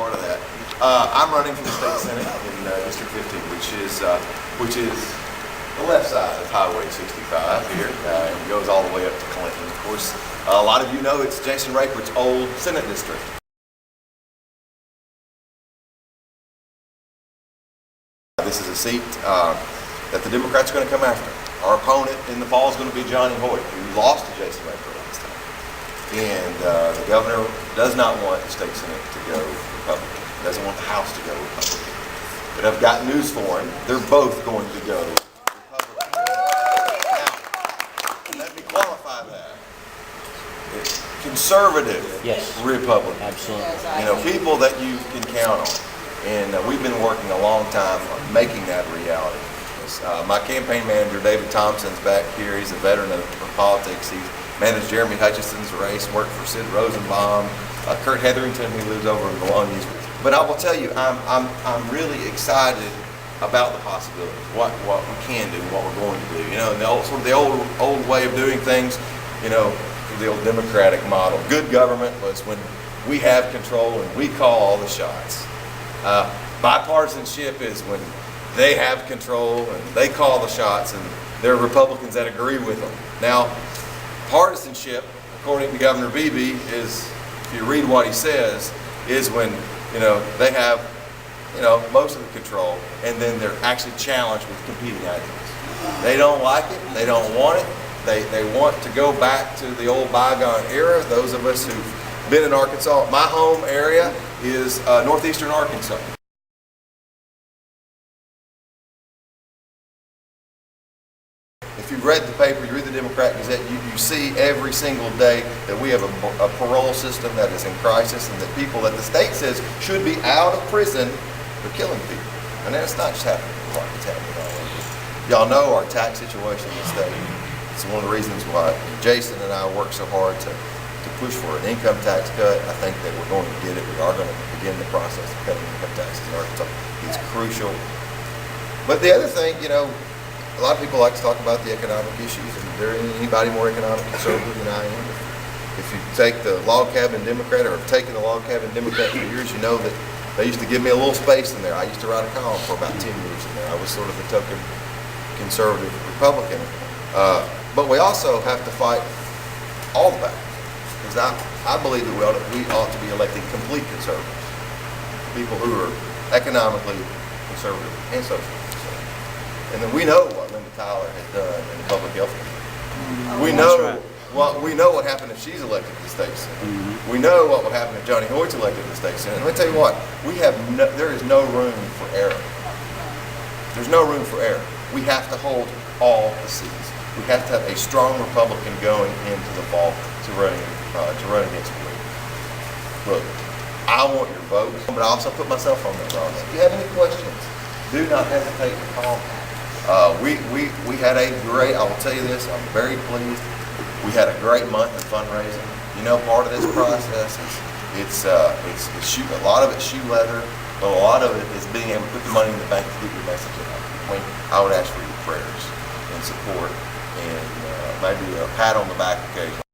part of that. I'm running for the state senate in District 15, which is the left side of Highway 65 here, and goes all the way up to Clinton. Of course, a lot of you know it's Jason Rakeworth's old Senate district. This is a seat that the Democrats are going to come after. Our opponent in the fall is going to be Johnny Hoyt, who lost to Jason Rakeworth last time. And the governor does not want the state senate to go Republican. Doesn't want the House to go Republican. But I've got news for him. They're both going to go Republican. Now, let me qualify that. It's conservative Republican. Absolutely. You know, people that you can count on. And we've been working a long time on making that reality. My campaign manager, David Thompson's back here. He's a veteran of politics. He's managed Jeremy Hutchison's race, worked for Sid Rosenbaum, Kurt Hetherington, who lives over in Bologna. But I will tell you, I'm really excited about the possibilities, what we can do, what we're going to do. You know, the old way of doing things, you know, the old Democratic model. Good government was when we have control and we call all the shots. Bipartisanship is when they have control and they call the shots, and there are Republicans that agree with them. Now, partisanship, according to Governor Beebe, is, if you read what he says, is when, you know, they have, you know, most of the control, and then they're actually challenged with competing ideas. They don't like it, they don't want it, they want to go back to the old bygone era. Those of us who've been in Arkansas, my home area is northeastern Arkansas. If you've read the paper, you read the Democrat Gazette, you see every single day that we have a parole system that is in crisis, and that people that the state says should be out of prison are killing people. And that's not just happening in Clark, it's happening all over. Y'all know our tax situation in the state. It's one of the reasons why Jason and I work so hard to push for an income tax cut. I think that we're going to get it. We are going to begin the process of cutting income taxes in Arkansas. It's crucial. But the other thing, you know, a lot of people like to talk about the economic issues, and there ain't anybody more economic conservative than I am. If you take the log cabin Democrat, or have taken the log cabin Democrat for years, you know that they used to give me a little space in there. I used to write a column for about 10 years in there. I was sort of the token conservative Republican. But we also have to fight all the battles, because I believe that we ought to be electing complete conservatives, people who are economically conservative and socially conservative. And then we know what Linda Tyler has done in public health care. We know what happened if she's elected to the state senate. We know what would happen if Johnny Hoyt's elected to the state senate. And let me tell you what, there is no room for error. There's no room for error. We have to hold all the seats. We have to have a strong Republican going into the fall to run against me. Look, I want your vote, but I also put myself on that wrong. If you have any questions, do not hesitate to call me. We had a great, I will tell you this, I'm very pleased. We had a great month of fundraising. You know, part of this process is a lot of it's shoe leather, but a lot of it is being able to put the money in the bank to get your message out. I would ask for your prayers and support, and maybe a pat on the back occasionally.